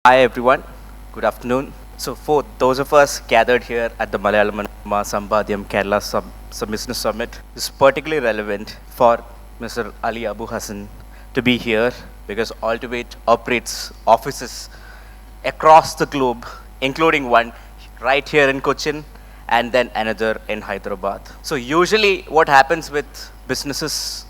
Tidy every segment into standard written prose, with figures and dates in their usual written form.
Hi everyone, good afternoon. So for those of us gathered here at the Malayala Manorama Sambadhyam Kerala Business Summit, this is particularly relevant for Mr. Ali Abuhassan to be here because Altivate operates offices across the globe, including one right here in Cochin and then another in Hyderabad. So usually what happens with businesses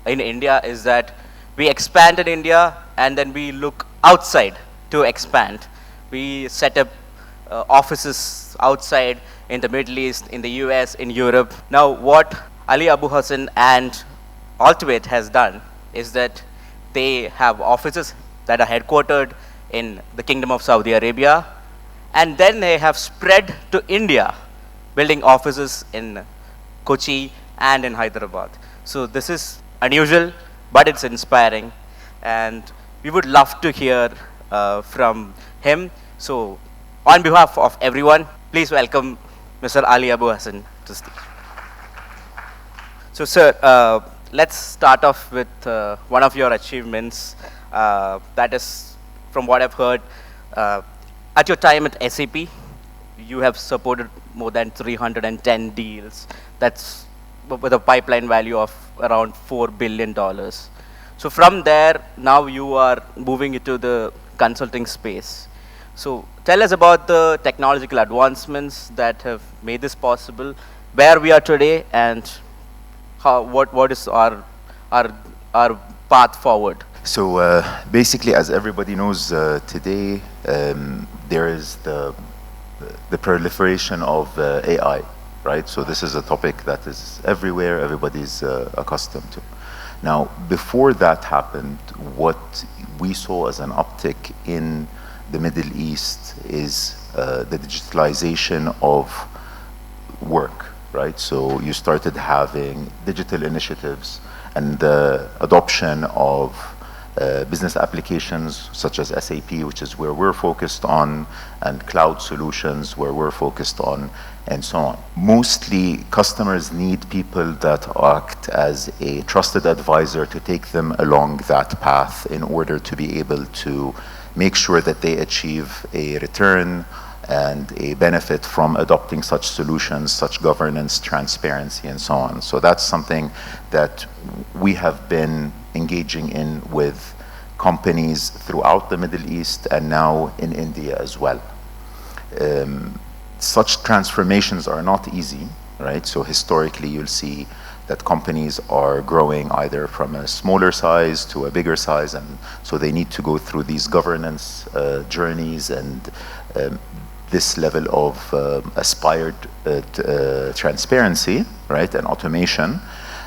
in India is that we expand in India and then we look outside to expand. We set up offices outside in the Middle East, in the US, in Europe. Now, what Ali Abuhassan and Altivate has done is that they have offices that are headquartered in the Kingdom of Saudi Arabia, and then they have spread to India, building offices in Kochi and in Hyderabad. So this is unusual, but it's inspiring, and we would love to hear from him. So on behalf of everyone, please welcome Mr. Ali Abuhassan to the stage. So sir, let's start off with one of your achievements. That is, from what I've heard, at your time at SAP, you have supported more than 310 deals. That's with a pipeline value of around $4 billion. So from there, now you are moving into the consulting space. So tell us about the technological advancements that have made this possible, where we are today, and what is our path forward. So basically, as everybody knows today, there is the proliferation of AI, right? So this is a topic that is everywhere, everybody's accustomed to. Now, before that happened, what we saw as an uptick in the Middle East is the digitalization of work, right? So you started having digital initiatives and the adoption of business applications such as SAP, which is where we're focused on, and cloud solutions where we're focused on, and so on. Mostly customers need people that act as a trusted advisor to take them along that path in order to be able to make sure that they achieve a return and a benefit from adopting such solutions, such governance, transparency, and so on. So that's something that we have been engaging in with companies throughout the Middle East and now in India as well. Such transformations are not easy, right? So historically, you'll see that companies are growing either from a smaller size to a bigger size, and so they need to go through these governance journeys and this level of aspired transparency, right, and automation.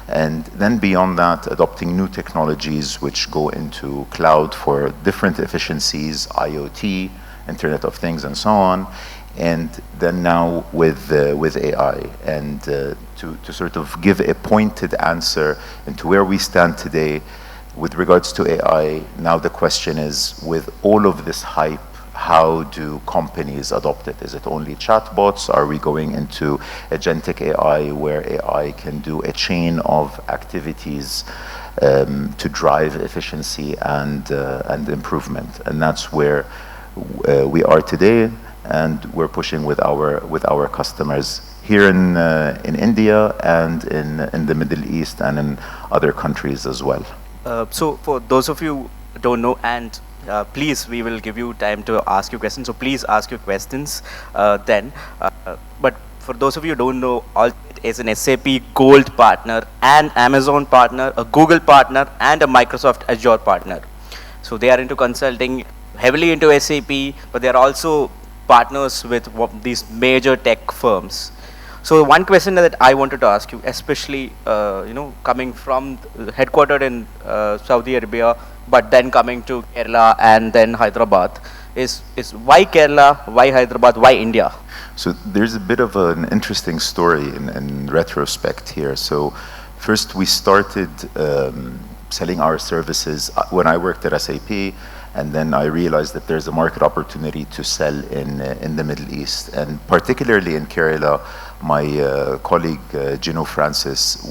And then beyond that, adopting new technologies which go into cloud for different efficiencies, IoT, Internet of Things, and so on. And then now with AI. And to sort of give a pointed answer into where we stand today with regards to AI, now the question is, with all of this hype, how do companies adopt it? Is it only chatbots? Are we going into agentic AI, where AI can do a chain of activities to drive efficiency and improvement? And that's where we are today, and we're pushing with our customers here in India and in the Middle East and in other countries as well. So for those of you who don't know, and please, we will give you time to ask your questions. So please ask your questions then. But for those of you who don't know, Altivate is an SAP Gold Partner, an Amazon Partner, a Google Partner, and a Microsoft Azure Partner. So they are into consulting, heavily into SAP, but they are also partners with these major tech firms. So one question that I wanted to ask you, especially coming from headquartered in Saudi Arabia, but then coming to Kerala and then Hyderabad, is why Kerala, why Hyderabad, why India? So there's a bit of an interesting story in retrospect here. So first we started selling our services when I worked at SAP, and then I realized that there's a market opportunity to sell in the Middle East, and particularly in Kerala. My colleague Gino Francis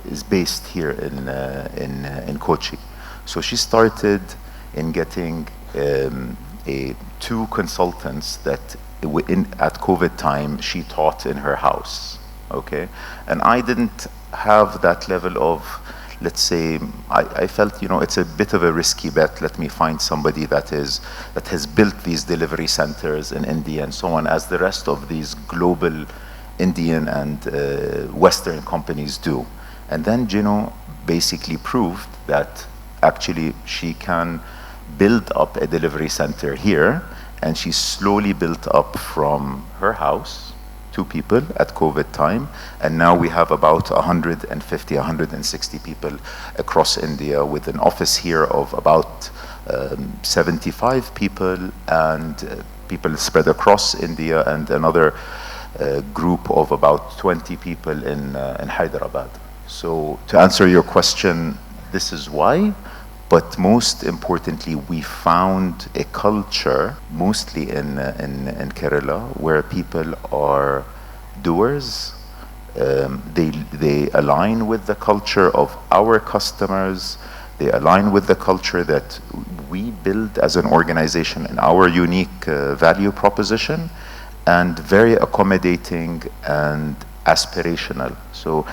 is based here in Kochi. So she started in getting two consultants that at COVID time she taught in her house, okay? And I didn't have that level of, let's say, I felt, it's a bit of a risky bet. Let me find somebody that has built these delivery centers in India and so on, as the rest of these global Indian and Western companies do. And then Gino basically proved that actually she can build up a delivery center here, and she slowly built up from her house, 2 people at COVID time, and now we have about 150, 160 people across India, with an office here of about 75 people, and people spread across India, and another group of about 20 people in Hyderabad. So to answer your question, this is why. But most importantly, we found a culture, mostly in Kerala, where people are doers. They align with the culture of our customers. They align with the culture that we build as an organization in our unique value proposition, and very accommodating and aspirational. So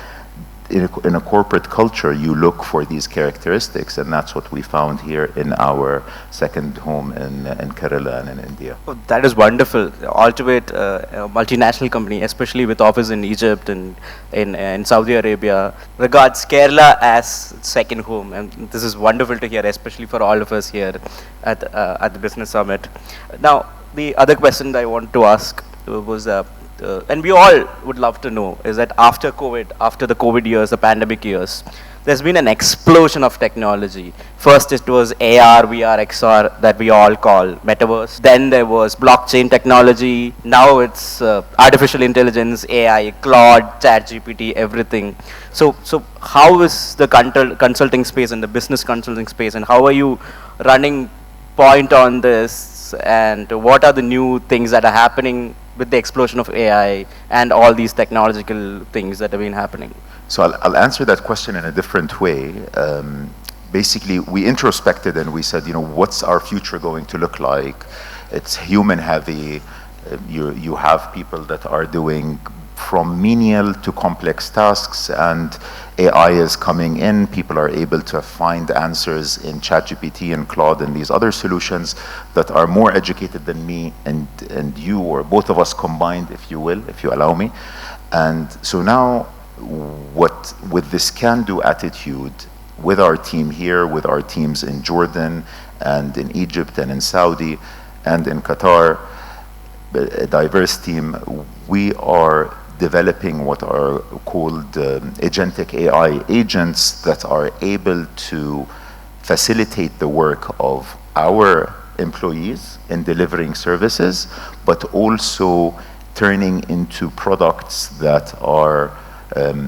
in a corporate culture, you look for these characteristics, and that's what we found here in our second home in Kerala and in India. Oh, that is wonderful. Altivate, a multinational company, especially with office in Egypt and in Saudi Arabia, regards Kerala as second home, and this is wonderful to hear, especially for all of us here at the Business Summit. Now, the other question that I want to ask was, and we all would love to know, is that after the COVID years, the pandemic years, there's been an explosion of technology. First it was AR, VR, XR that we all call metaverse. Then there was blockchain technology. Now it's artificial intelligence, AI, Claude, ChatGPT, everything. So how is the consulting space and the business consulting space, and how are you running point on this, and what are the new things that are happening with the explosion of AI and all these technological things that have been happening? So I'll answer that question in a different way. Basically, we introspected and we said, what's our future going to look like? It's human heavy. You have people that are doing from menial to complex tasks, and AI is coming in. People are able to find answers in ChatGPT and Claude and these other solutions that are more educated than me and you, or both of us combined, if you will, if you allow me. And so now, with this can-do attitude, with our team here, with our teams in Jordan and in Egypt and in Saudi and in Qatar, a diverse team, we are developing what are called agentic AI agents that are able to facilitate the work of our employees in delivering services, but also turning into products that are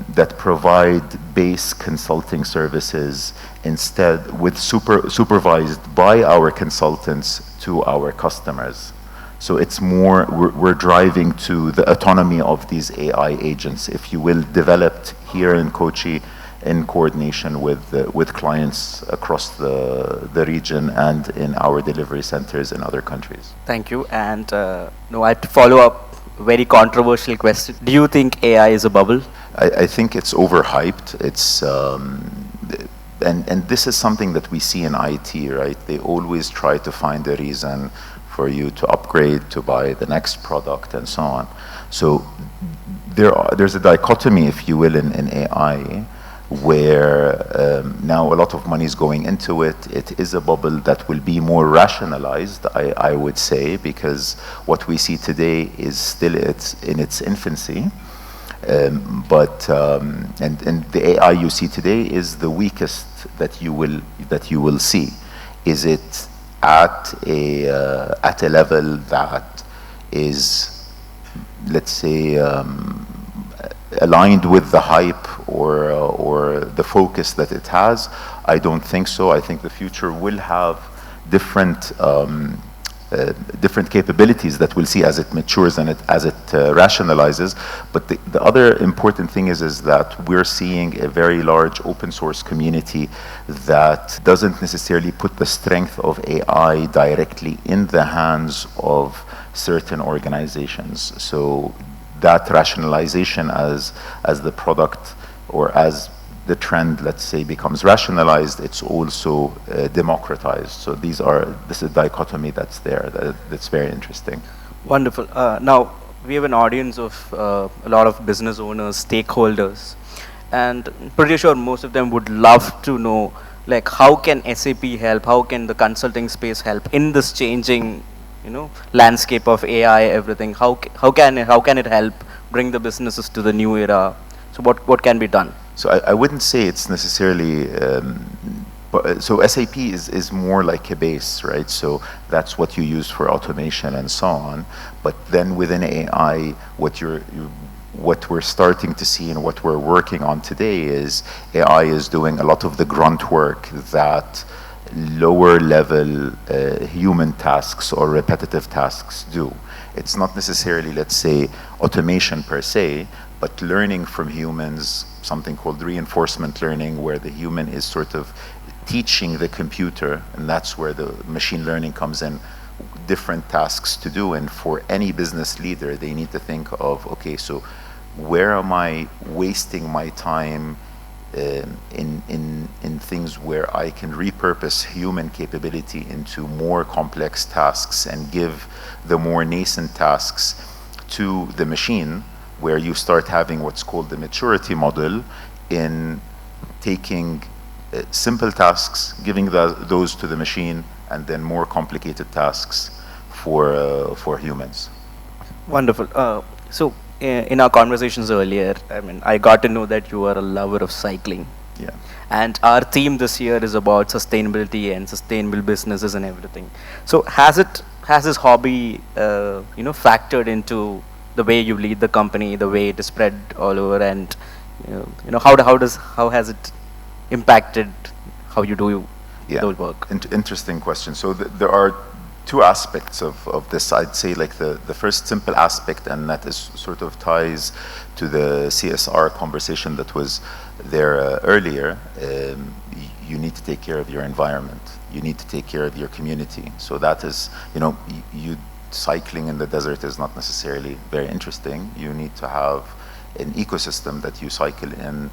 that provide base consulting services instead, with supervised by our consultants to our customers. So it's more, we're driving to the autonomy of these AI agents, if you will, developed here in Kochi in coordination with clients across the region and in our delivery centers in other countries. Thank you. And no, I have to follow up a very controversial question. Do you think AI is a bubble? I think it's overhyped. It's and this is something that we see in IT, right? They always try to find a reason for you to upgrade, to buy the next product, and so on. So there's a dichotomy, if you will, in AI, where now a lot of money is going into it. It is a bubble that will be more rationalized, I would say, because what we see today is still in its infancy. And the AI you see today is the weakest that you will see. Is it at a level that is, let's say, aligned with the hype or the focus that it has? I don't think so. I think the future will have different different capabilities that we'll see as it matures and as it rationalizes. But the other important thing is that we're seeing a very large open source community that doesn't necessarily put the strength of AI directly in the hands of certain organizations. So that rationalization as the product or as the trend, let's say, becomes rationalized, it's also democratized. So this is a dichotomy that's there that's very interesting. Wonderful. Now, we have an audience of a lot of business owners, stakeholders, and pretty sure most of them would love to know, like, how can SAP help? How can the consulting space help in this changing, landscape of AI, everything? How can it help bring the businesses to the new era? So what can be done? So I wouldn't say it's necessarily, so SAP is more like a base, right? So that's what you use for automation and so on. But then within AI, what we're starting to see and what we're working on today is AI is doing a lot of the grunt work that lower level human tasks or repetitive tasks do. It's not necessarily, let's say, automation per se, but learning from humans, something called reinforcement learning, where the human is sort of teaching the computer, and that's where the machine learning comes in, different tasks to do. And for any business leader, they need to think of, okay, so where am I wasting my time in things where I can repurpose human capability into more complex tasks and give the more nascent tasks to the machine, where you start having what's called the maturity model in taking simple tasks, giving those to the machine, and then more complicated tasks for humans. Wonderful. So in our conversations earlier, I got to know that you are a lover of cycling. Yeah. And our theme this year is about sustainability and sustainable businesses and everything. So has this hobby, factored into the way you lead the company, the way it is spread all over, and how has it impacted how you do the work? Interesting question. So there are two aspects of this. I'd say like the first simple aspect, and that is sort of ties to the CSR conversation that was there earlier. You need to take care of your environment. You need to take care of your community. So that is, cycling in the desert is not necessarily very interesting. You need to have an ecosystem that you cycle in,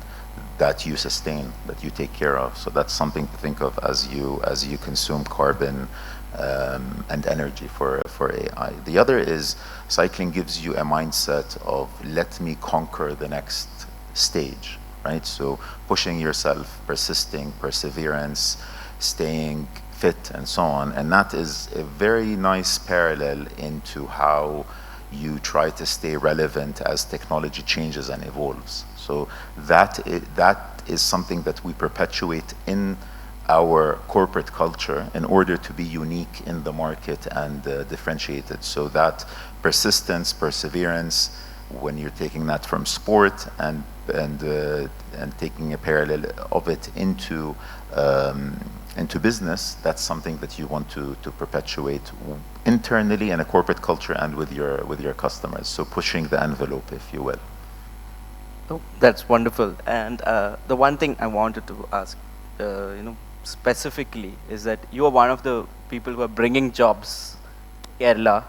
that you sustain, that you take care of. So that's something to think of as you consume carbon and energy for AI. The other is cycling gives you a mindset of let me conquer the next stage, right? So pushing yourself, persisting, perseverance, staying fit, and so on. And that is a very nice parallel into how you try to stay relevant as technology changes and evolves. So that is something that we perpetuate in our corporate culture in order to be unique in the market and differentiated. So that persistence, perseverance, when you're taking that from sport and taking a parallel of it into business, that's something that you want to perpetuate internally in a corporate culture and with your customers. So pushing the envelope, if you will. Oh, that's wonderful. And the one thing I wanted to ask, specifically, is that you are one of the people who are bringing jobs, Kerala,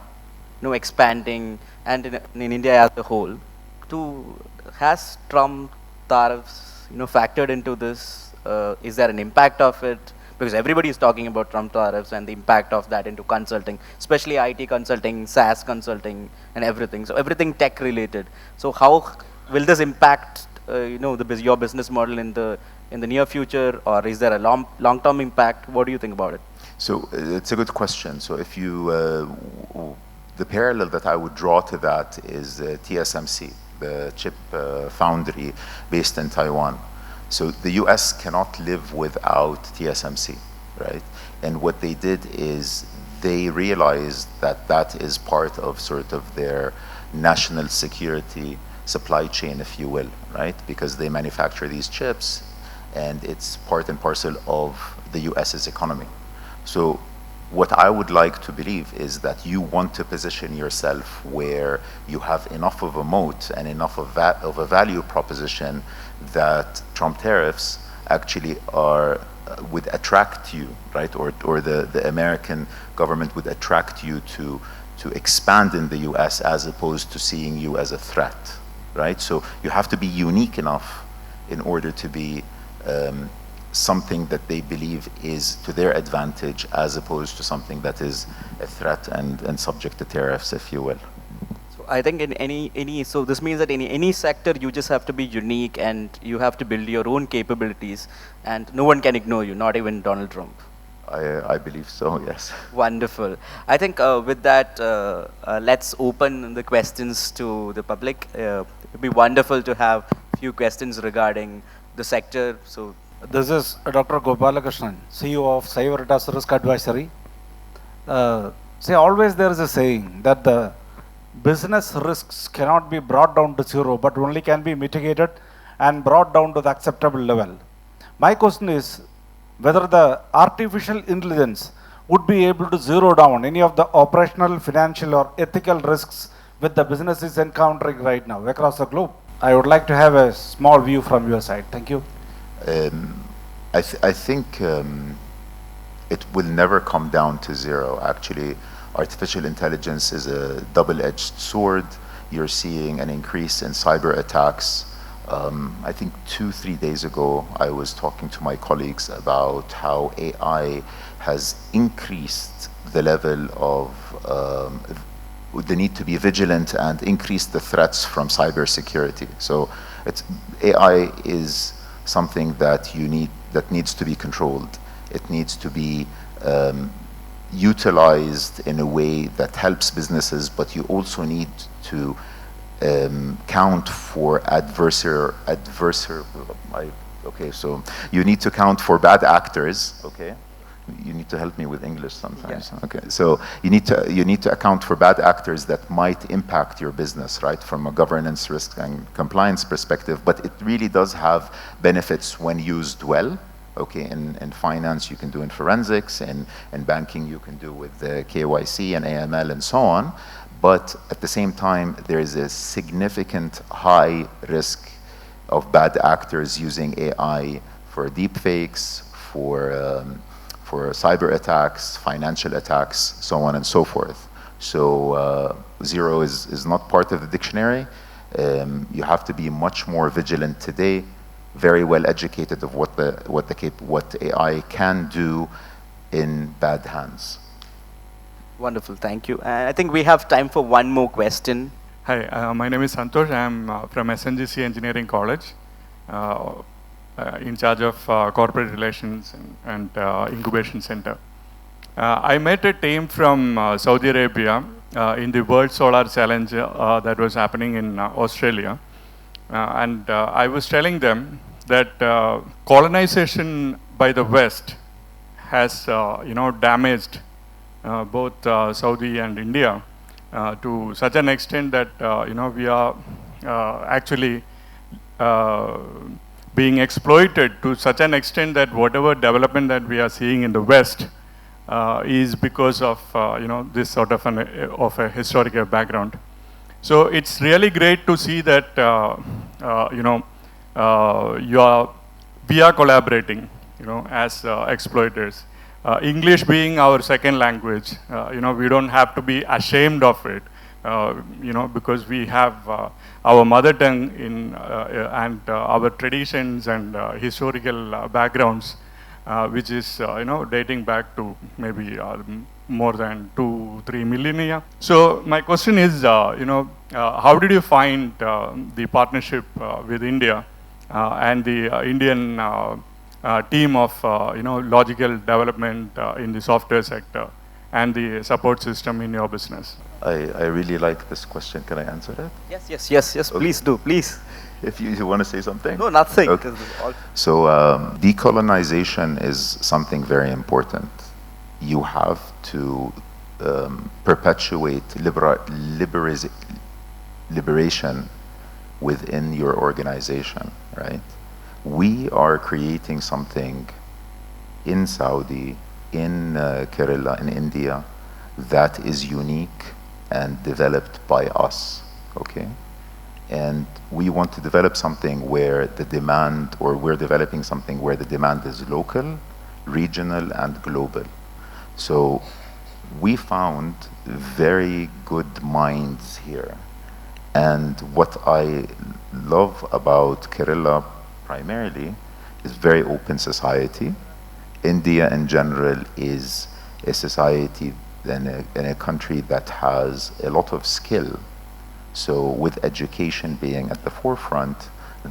expanding, and in India as a whole. Has Trump tariffs, factored into this? Is there an impact of it? Because everybody is talking about Trump tariffs and the impact of that into consulting, especially IT consulting, SaaS consulting, and everything. So everything tech related. So how will this impact, your business model in the near future, or is there a long-term impact? What do you think about it? So it's a good question. So if you, the parallel that I would draw to that is TSMC, the chip foundry based in Taiwan. So the US cannot live without TSMC, right? And what they did is they realized that that is part of sort of their national security supply chain, if you will, right? Because they manufacture these chips and it's part and parcel of the US's economy. So what I would like to believe is that you want to position yourself where you have enough of a moat and enough of a value proposition that Trump tariffs actually would attract you, right? Or the American government would attract you to expand in the US as opposed to seeing you as a threat, right? So you have to be unique enough in order to be something that they believe is to their advantage as opposed to something that is a threat and subject to tariffs, if you will. So I think in so this means that in any sector you just have to be unique and you have to build your own capabilities and no one can ignore you, not even Donald Trump. I believe so, yes. Wonderful. I think with that, let's open the questions to the public. It'd be wonderful to have a few questions regarding the sector. So this is Dr. Gopalakrishnan, CEO of Cyber Risk Advisory. See, always there is a saying that the business risks cannot be brought down to zero, but only can be mitigated and brought down to the acceptable level. My question is whether the artificial intelligence would be able to zero down any of the operational, financial, or ethical risks with the business is encountering right now across the globe. I would like to have a small view from your side. Thank you. I think it will never come down to zero. Actually, artificial intelligence is a double-edged sword. You're seeing an increase in cyber attacks. I think 2-3 days ago, I was talking to my colleagues about how AI has increased the level of the need to be vigilant and increase the threats from cybersecurity. So AI is something that needs to be controlled. It needs to be utilized in a way that helps businesses, but you also need to count for so you need to count for bad actors, okay? You need to help me with English sometimes. Yeah. Okay, so you need to account for bad actors that might impact your business, right, from a governance, risk, and compliance perspective. But it really does have benefits when used well. Okay, in finance you can do in forensics, in banking you can do with the KYC and AML and so on. But at the same time, there is a significant high risk of bad actors using AI for deepfakes, for cyber attacks, financial attacks, so on and so forth. So zero is not part of the dictionary. You have to be much more vigilant today, very well educated of what AI can do in bad hands. Wonderful, thank you. I think we have time for one more question. Hi, my name is Santosh. I'm from SNGC Engineering College, in charge of corporate relations and incubation center. I met a team from Saudi Arabia in the World Solar Challenge that was happening in Australia. And I was telling them that colonization by the West has damaged both Saudi and India to such an extent that we are actually being exploited to such an extent that whatever development that we are seeing in the West is because of this sort of a historical background. So it's really great to see that we are collaborating, as exploiters. English being our second language, we don't have to be ashamed of it, because we have our mother tongue and our traditions and historical backgrounds, which is dating back to maybe more than 2-3 millennia. So my question is, how did you find the partnership with India and the Indian team of logical development in the software sector and the support system in your business? I really like this question. Can I answer that? Yes. Okay. Please do, please. If you want to say something? No, nothing. Okay. So decolonization is something very important. You have to perpetuate liberation within your organization, right? We are creating something in Saudi in Kerala, in India, that is unique and developed by us, okay? And we want to develop something where the demand, or we're developing something where the demand is local, regional, and global. So we found very good minds here. And what I love about Kerala primarily is very open society. India in general is a society in a country that has a lot of skill. So with education being at the forefront,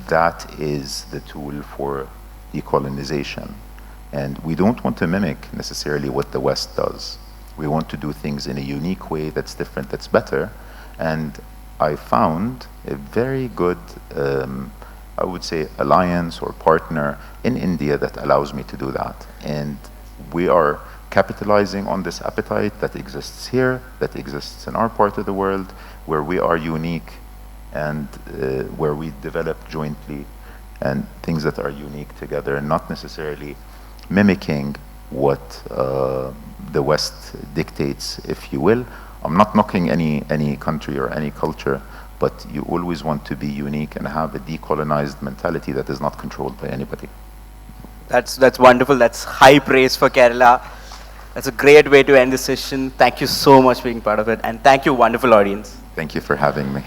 that is the tool for decolonization. And we don't want to mimic necessarily what the West does. We want to do things in a unique way that's different, that's better. And I found a very good, I would say, alliance or partner in India that allows me to do that. And we are capitalizing on this appetite that exists here, that exists in our part of the world, where we are unique and where we develop jointly and things that are unique together, and not necessarily mimicking what the West dictates, if you will. I'm not knocking any country or any culture, but you always want to be unique and have a decolonized mentality that is not controlled by anybody. That's wonderful. That's high praise for Kerala. That's a great way to end the session. Thank you so much for being part of it. And thank you, wonderful audience. Thank you for having me.